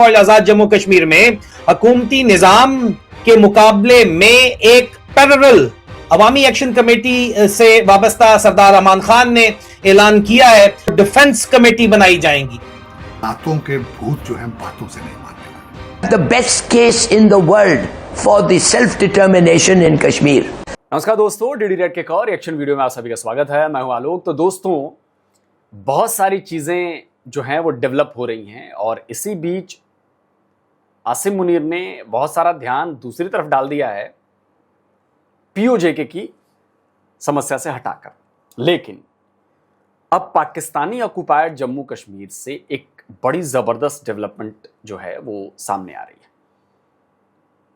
और आजाद जम्मू कश्मीर में हुकूमती निजाम के मुकाबले में एक पैरेलल अवामी एक्शन कमेटी से वाबस्ता सरदार अमान खान ने ऐलान किया है, डिफेंस कमेटी बनाई जाएंगी। बातों के भूत जो हैं बातों से नहीं मानने। The best case in the world for the self-determination in Kashmir. नमस्कार दोस्तों, डीडी रेड के एक और रिएक्शन वीडियो में आप सभी का स्वागत है। मैं हूं आलोक। तो दोस्तों, बहुत सारी चीजें जो हैं वो डेवलप हो रही हैं और इसी बीच आसिम मुनीर ने बहुत सारा ध्यान दूसरी तरफ डाल दिया है पीओजेके की समस्या से हटाकर। लेकिन अब पाकिस्तानी ऑक्युपाइड जम्मू कश्मीर से एक बड़ी जबरदस्त डेवलपमेंट जो है वो सामने आ रही है।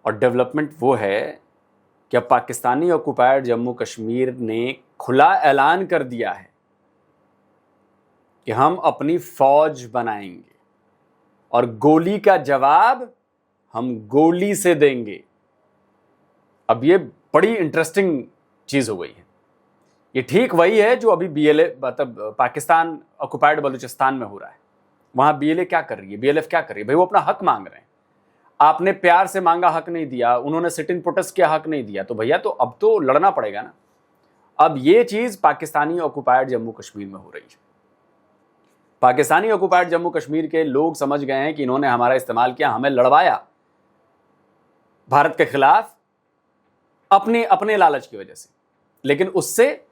और डेवलपमेंट वो है कि अब पाकिस्तानी ऑक्युपाइड जम्मू कश्मीर ने खुला ऐलान कर दिया है कि हम अपनी फौज बनाएंगे और गोली का जवाब हम गोली से देंगे। अब ये बड़ी इंटरेस्टिंग चीज हो गई है। ये ठीक वही है जो अभी बीएलए मतलब पाकिस्तान ऑक्युपाइड बलूचिस्तान में हो रहा है। वहां बीएलए क्या कर रही है, बीएलएफ क्या कर रही है? भाई वो अपना हक मांग रहे हैं। आपने प्यार से मांगा, हक नहीं दिया, उन्होंने सिट इन प्रोटेस्ट किया, हक नहीं दिया, तो भैया तो अब तो लड़ना पड़ेगा ना। अब ये चीज पाकिस्तानी ऑक्युपाइड जम्मू कश्मीर में हो रही है। पाकिस्तानी ऑक्युपाइड जम्मू कश्मीर के लोग समझ गए हैं कि इन्होंने हमारा इस्तेमाल किया, हमें लड़वाया भारत के खिलाफ अपने लालच की वजह से। लेकिन उससे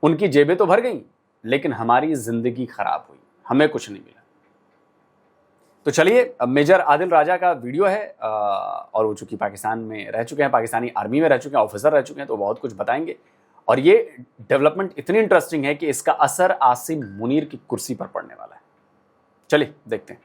उनकी जेबें तो भर गई, लेकिन हमारी जिंदगी खराब हुई, हमें कुछ नहीं मिला। तो चलिए, अब मेजर आदिल राजा का वीडियो है और वो चूंकि पाकिस्तान में रह चुके हैं, पाकिस्तानी आर्मी में रह चुके हैं, ऑफिसर रह चुके हैं, तो बहुत कुछ बताएंगे। और ये डेवलपमेंट इतनी इंटरेस्टिंग है कि इसका असर आसिम मुनीर की कुर्सी पर पड़ने वाला है। चलिए देखते हैं।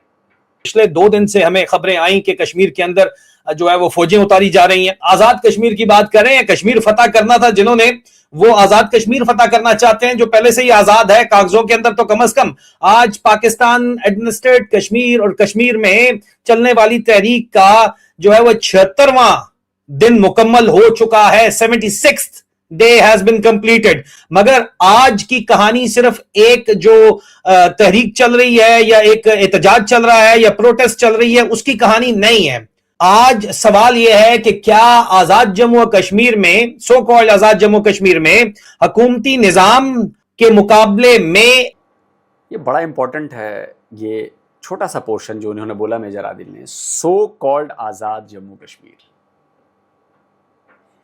पिछले 2 दिन से हमें खबरें आई कि कश्मीर के अंदर जो है वो फौजें उतारी जा रही हैं। आजाद कश्मीर की बात करें या कश्मीर फतह करना था, जिन्होंने वो आजाद कश्मीर फतह करना चाहते हैं जो पहले से ही आजाद है कागजों के अंदर, तो कम से कम आज पाकिस्तान एडमिनिस्ट्रेटेड कश्मीर और कश्मीर में चलने वाली तहरीक का जो है वो 76वां दिन मुकम्मल हो चुका है। 76th day has been completed. मगर आज की कहानी सिर्फ एक जो तहरीक चल रही है या एक एहतजाज चल रहा है या प्रोटेस्ट चल रही है उसकी कहानी नहीं है। आज सवाल यह है कि क्या आजाद जम्मू और कश्मीर में, सो कॉल्ड आजाद जम्मू कश्मीर में हुकूमती निजाम के मुकाबले में, ये बड़ा इंपॉर्टेंट है ये छोटा सा पोर्शन जो उन्होंने बोला मेजर आदिल ने, सो कॉल्ड आजाद जम्मू कश्मीर।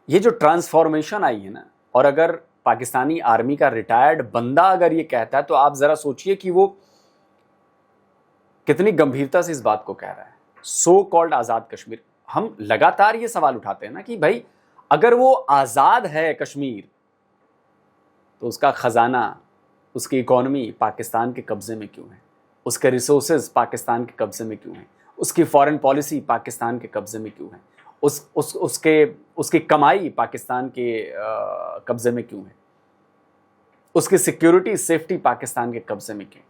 ये जो ट्रांसफॉर्मेशन आई है ना, और अगर पाकिस्तानी आर्मी का रिटायर्ड बंदा अगर ये कहता है तो आप जरा सोचिए कि वो कितनी गंभीरता से इस बात को कह रहा है। सो कॉल्ड आजाद कश्मीर। हम लगातार ये सवाल उठाते हैं ना कि भाई अगर वो आजाद है कश्मीर तो उसका खजाना, उसकी इकोनॉमी पाकिस्तान के कब्जे में क्यों है? उसके रिसोर्सेज पाकिस्तान के कब्जे में क्यों है? उसकी फॉरेन पॉलिसी पाकिस्तान के कब्जे में क्यों है? उसकी कमाई पाकिस्तान के कब्जे में क्यों है? उसकी सिक्योरिटी सेफ्टी पाकिस्तान के कब्जे में क्यों?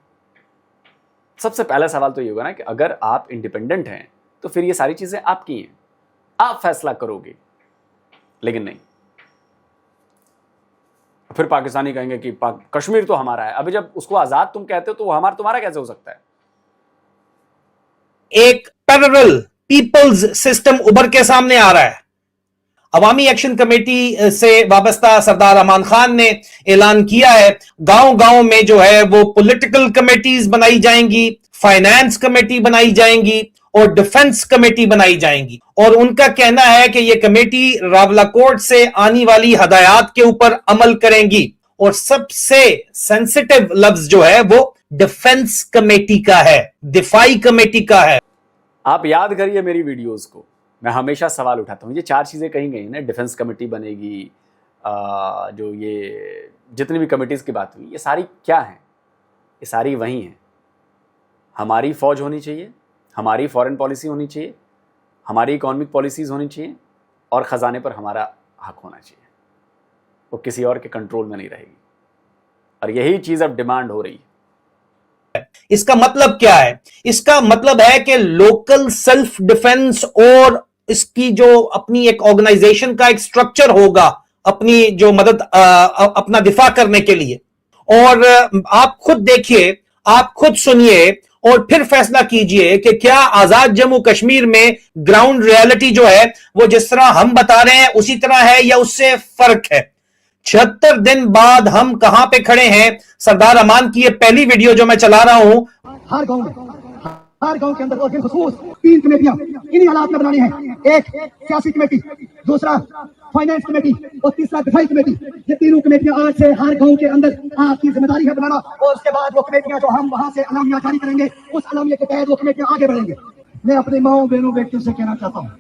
सबसे पहला सवाल तो ये होगा ना कि अगर आप इंडिपेंडेंट हैं तो फिर ये सारी चीजें आपकी हैं, आप फैसला करोगे। लेकिन नहीं, फिर पाकिस्तानी कहेंगे कि कश्मीर तो हमारा है। अभी जब उसको आजाद तुम कहते हो तो वो तुम्हारा कैसे हो सकता है? एक पैरेलल पीपल्स सिस्टम उभर के सामने आ रहा है। अवामी एक्शन कमेटी से वाबस्ता सरदार अमान खान ने ऐलान किया है, गांव-गांव में जो है वो पॉलिटिकल कमेटीज बनाई जाएंगी, फाइनेंस कमेटी बनाई जाएंगी और डिफेंस कमेटी बनाई जाएंगी। और उनका कहना है कि यह कमेटी रावलाकोट से आने वाली हदायत के ऊपर अमल करेंगी। और सबसे सेंसिटिव लफ्ज जो है वो डिफेंस कमेटी का है, दिफाई कमेटी का है। आप याद करिए मेरी वीडियोस को, मैं हमेशा सवाल उठाता हूँ। ये 4 चीज़ें कही गई ना, डिफेंस कमेटी बनेगी, जो ये जितनी भी कमेटीज़ की बात हुई, ये सारी क्या हैं? ये सारी वही हैं। हमारी फौज होनी चाहिए, हमारी फॉरेन पॉलिसी होनी चाहिए, हमारी इकोनॉमिक पॉलिसीज़ होनी चाहिए और ख़जाने पर हमारा हक होना चाहिए। वो किसी और के कंट्रोल में नहीं रहेगी। और यही चीज़ अब डिमांड हो रही है। इसका मतलब क्या है? इसका मतलब है कि लोकल सेल्फ डिफेंस और इसकी जो अपनी एक ऑर्गेनाइजेशन का एक स्ट्रक्चर होगा अपनी जो मदद अपना दिफा करने के लिए। और आप खुद देखिए, आप खुद सुनिए और फिर फैसला कीजिए कि क्या आजाद जम्मू कश्मीर में ग्राउंड रियलिटी जो है वो जिस तरह हम बता रहे हैं उसी तरह है या उससे फर्क है। 76 दिन बाद हम कहां पे खड़े हैं। सरदार अमान की ये पहली वीडियो जो मैं चला रहा हूं। हर गांव के अंदर और बिलखुसूस 3 कमेटियां इन्हीं हालात में बनानी है। एक सियासी कमेटी, दूसरा फाइनेंस कमेटी और तीसरा दिफाई कमेटी। ये तीनों कमेटियां आज से हर गांव के अंदर आपकी जिम्मेदारी है बनाना। और उसके बाद वो कमेटियां जो हम वहां से अलामिया जारी करेंगे, उस अलामिया के तहत वो कमेटियां आगे बढ़ेंगे। मैं अपनी माओ बहनों बेटियों से कहना चाहता हूँ,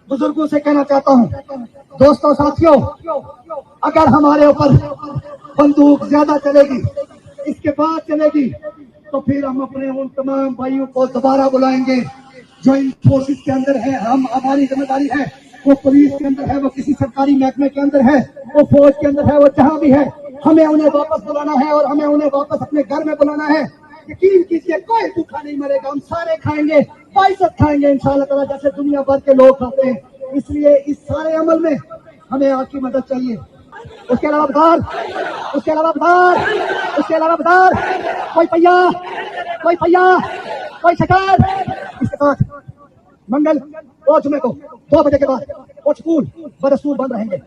बुजुर्गों से कहना चाहता हूँ, दोस्तों साथियों, अगर हमारे ऊपर बंदूक ज्यादा चलेगी, इसके बाद चलेगी, तो फिर हम अपने उन तमाम भाइयों को दोबारा बुलाएंगे जो इन फोर्सेस के अंदर है। हम हमारी जिम्मेदारी है, वो पुलिस के अंदर है, वो किसी सरकारी महकमे के अंदर है, वो फौज के अंदर है, वो जहां भी है, हमें उन्हें वापस बुलाना है और हमें उन्हें वापस अपने घर में बुलाना है। यकीन कीजिए कोई भूखा नहीं मरेगा, हम सारे खाएंगे, बाइज्जत खाएंगे इंशाअल्लाह ताला, जैसे दुनिया भर के लोग खाते हैं। इसलिए इस सारे अमल में हमें आपकी मदद चाहिए। उसके अलावा बदार, कोई पहिया, कोई शकार, इसके बाद मंगल और जुमे को 2 बजे के बाद वो स्कूल बदस्तूर बंद रहेंगे।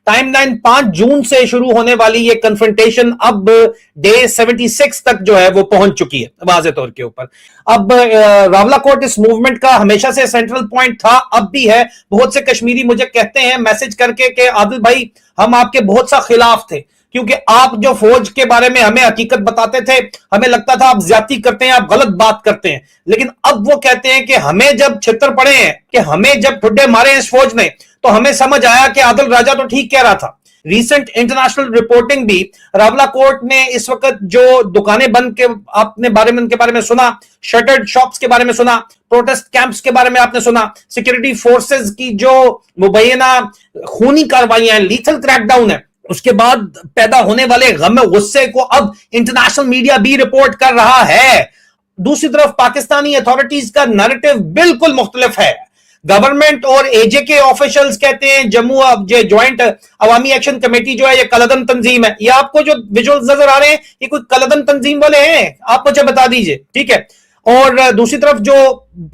टाइमलाइन 5 जून से शुरू होने वाली ये कन्फ्रंटेशन अब डे 76 तक जो है वो पहुंच चुकी है वाज़े तौर के ऊपर। अब रावलाकोट इस मूवमेंट का हमेशा से सेंट्रल पॉइंट था, अब भी है। बहुत से कश्मीरी मुझे कहते हैं मैसेज करके कि आदिल भाई हम आपके बहुत सा खिलाफ थे, क्योंकि आप जो फौज के बारे में हमें हकीकत बताते थे, हमें लगता था आप ज्यादती करते हैं, आप गलत बात करते हैं। लेकिन अब वो कहते हैं कि हमें जब छितर पड़े हैं, कि हमें जब ठुड्डे मारे इस फौज ने, तो हमें समझ आया कि आदिल राजा तो ठीक कह रहा था। रीसेंट इंटरनेशनल रिपोर्टिंग भी रावलाकोट में इस वक्त जो दुकानें बंद के आपने बारे में उनके बारे में सुना, शटर्ड शॉप्स के बारे में सुना, प्रोटेस्ट कैंप्स के बारे में आपने सुना, सिक्योरिटी फोर्सेस की जो मुबैना खूनी कार्रवाइयां हैं, लीथल क्रैकडाउन है, उसके बाद पैदा होने वाले गम गुस्से को अब इंटरनेशनल मीडिया भी रिपोर्ट कर रहा है। दूसरी तरफ पाकिस्तानी अथॉरिटीज का नैरेटिव बिल्कुल मुख्तलिफ है। गवर्नमेंट और एजेके ऑफिशियल्स कहते हैं जम्मू ज्वाइंट अवामी एक्शन कमेटी जो है ये कलदम तंजीम है। ये आपको जो विजुअल्स नजर आ रहे हैं ये कोई कलदम तंजीम वाले हैं, आप मुझे बता दीजिए, ठीक है। और दूसरी तरफ जो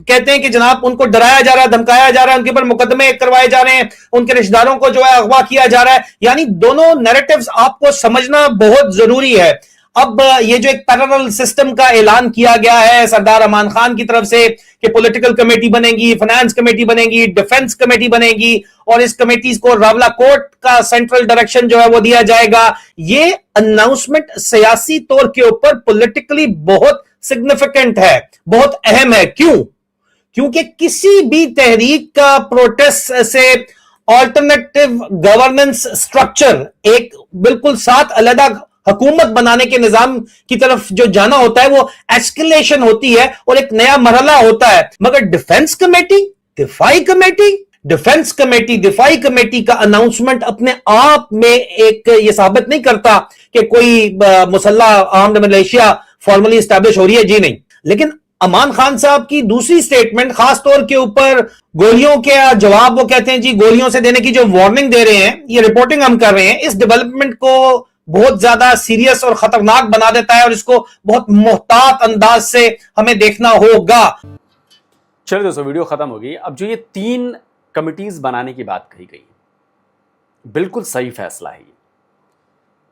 कहते हैं कि जनाब उनको डराया जा रहा है, धमकाया जा रहा है, उनके ऊपर मुकदमे करवाए जा रहे हैं, उनके रिश्तेदारों को जो है अगवा किया जा रहा है। यानी दोनों नैरेटिव्स आपको समझना बहुत जरूरी है। अब ये जो एक पैरेलल सिस्टम का ऐलान किया गया है सरदार अमान खान की तरफ से कि पॉलिटिकल कमेटी बनेगी, फाइनेंस कमेटी बनेगी, डिफेंस कमेटी बनेगी और इस कमेटीज को रावलाकोट का सेंट्रल डायरेक्शन जो है वो दिया जाएगा। ये अनाउंसमेंट सियासी तौर के ऊपर पॉलिटिकली बहुत सिग्निफिकेंट है, बहुत अहम है। क्यों? क्योंकि किसी भी तहरीक का प्रोटेस्ट से ऑल्टरनेटिव गवर्नेंस स्ट्रक्चर, एक बिल्कुल साथ अलग हुकूमत बनाने के निजाम की तरफ जो जाना होता है वो एस्केलेशन होती है और एक नया मरहला होता है। मगर डिफेंस कमेटी, दिफाई कमेटी का अनाउंसमेंट अपने आप में एक ये साबित नहीं करता कि कोई मुसल्ला आर्म्ड मिलिशिया फॉर्मली एस्टैब्लिश हो रही है, जी नहीं। लेकिन अमान खान साहब की दूसरी स्टेटमेंट खास तौर के ऊपर गोलियों के जवाब, वो कहते हैं जी गोलियों से देने की जो वार्निंग दे रहे हैं, ये रिपोर्टिंग हम कर रहे हैं, इस डेवलपमेंट को बहुत ज्यादा सीरियस और खतरनाक बना देता है और इसको बहुत मुहतात अंदाज से हमें देखना होगा। चलिए दोस्तों, वीडियो खत्म हो गई। अब जो ये 3 कमिटीज बनाने की बात कही गई, बिल्कुल सही फैसला है ये।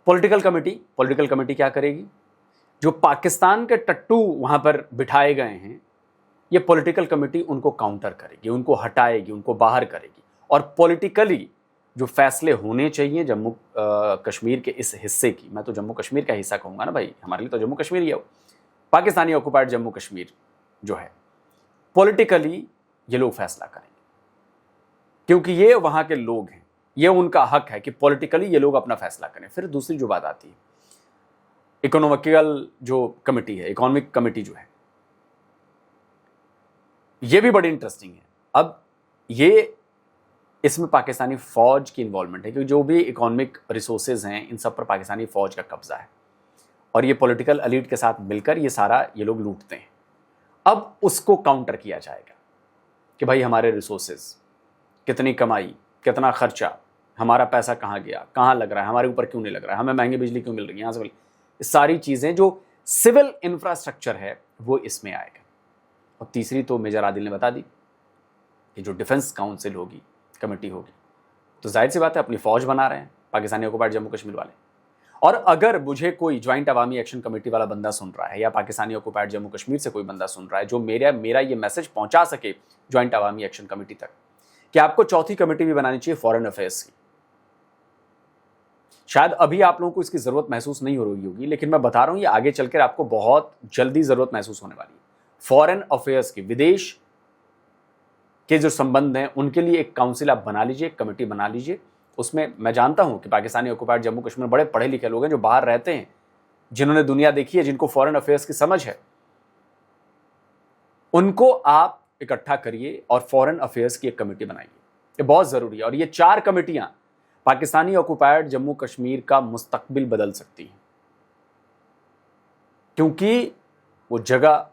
पॉलिटिकल कमेटी क्या करेगी? जो पाकिस्तान के टट्टू वहां पर बिठाए गए हैं, ये पॉलिटिकल कमेटी उनको काउंटर करेगी, उनको हटाएगी, उनको बाहर करेगी और पॉलिटिकली जो फैसले होने चाहिए जम्मू कश्मीर के इस हिस्से की, मैं तो जम्मू कश्मीर का हिस्सा कहूँगा ना भाई, हमारे लिए तो जम्मू कश्मीर ही है, पाकिस्तानी ऑक्युपाइड जम्मू कश्मीर जो है, पॉलिटिकली ये लोग फैसला करेंगे क्योंकि ये वहाँ के लोग हैं, ये उनका हक है कि पॉलिटिकली ये लोग अपना फैसला करें। फिर दूसरी जो बात आती है, इकोनॉमिकल जो कमेटी है, इकोनॉमिक कमेटी जो है, ये भी बड़ी इंटरेस्टिंग है। अब ये इसमें पाकिस्तानी फौज की इन्वॉल्वमेंट है क्योंकि जो भी इकोनॉमिक रिसोर्सेज हैं इन सब पर पाकिस्तानी फौज का कब्जा है और ये पॉलिटिकल एलीट के साथ मिलकर ये सारा ये लोग लूटते हैं। अब उसको काउंटर किया जाएगा कि भाई हमारे रिसोर्सेज, कितनी कमाई, कितना खर्चा, हमारा पैसा कहाँ गया, कहाँ लग रहा है, हमारे ऊपर क्यों नहीं लग रहा है, हमें महंगी बिजली क्यों मिल रही है, यहाँ से इस सारी चीज़ें जो सिविल इंफ्रास्ट्रक्चर है वो इसमें आएगा। और तीसरी तो मेजर आदिल ने बता दी कि जो डिफेंस काउंसिल होगी, कमेटी होगी, तो जाहिर सी बात है अपनी फौज बना रहे हैं पाकिस्तानी ऑक्युपाइड जम्मू कश्मीर वाले। और अगर मुझे कोई ज्वाइंट अवामी एक्शन कमेटी वाला बंदा सुन रहा है या पाकिस्तानी ऑक्युपाइड जम्मू कश्मीर से कोई बंदा सुन रहा है जो मेरा ये मैसेज पहुंचा सके ज्वाइंट अवामी एक्शन कमेटी तक कि आपको चौथी कमेटी भी बनानी चाहिए फॉरेन अफेयर्स की। शायद अभी आप लोगों को इसकी जरूरत महसूस नहीं हो रही होगी, लेकिन मैं बता रहा हूं ये आगे चलकर आपको बहुत जल्दी जरूरत महसूस होने वाली है। फॉरेन अफेयर्स की, विदेश के जो संबंध हैं उनके लिए एक काउंसिल आप बना लीजिए, एक कमेटी बना लीजिए। उसमें मैं जानता हूं कि पाकिस्तानी ऑक्युपाइड जम्मू कश्मीर बड़े पढ़े लिखे लोग हैं जो बाहर रहते हैं, जिन्होंने दुनिया देखी है, जिनको फॉरेन अफेयर्स की समझ है। उनको आप इकट्ठा करिए और फॉरेन अफेयर्स की एक कमेटी बनाइए। ये बहुत जरूरी है। और ये 4 कमेटियां पाकिस्तानी ऑक्युपाइड जम्मू कश्मीर का मुस्तकबिल बदल सकती हैं, क्योंकि वो जगह,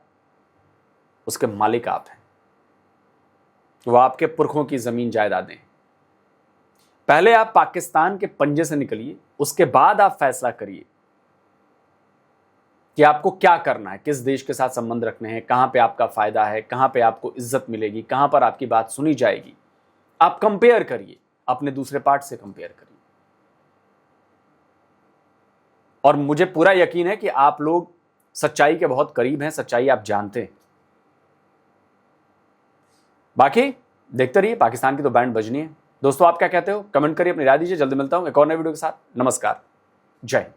उसके मालिक आप हैं, वो आपके पुरखों की जमीन जायदादें। पहले आप पाकिस्तान के पंजे से निकलिए, उसके बाद आप फैसला करिए कि आपको क्या करना है, किस देश के साथ संबंध रखने हैं, कहां पे आपका फायदा है, कहां पे आपको इज्जत मिलेगी, कहां पर आपकी बात सुनी जाएगी। आप कंपेयर करिए, अपने दूसरे पार्ट से कंपेयर करिए। और मुझे पूरा यकीन है कि आप लोग सच्चाई के बहुत करीब हैं, सच्चाई आप जानते हैं। बाकी देखते रहिए, पाकिस्तान की तो बैंड बजनी है। दोस्तों आप क्या कहते हो, कमेंट करिए, अपनी राय दीजिए। जल्दी मिलता हूं एक और नए वीडियो के साथ। नमस्कार, जय हिंद।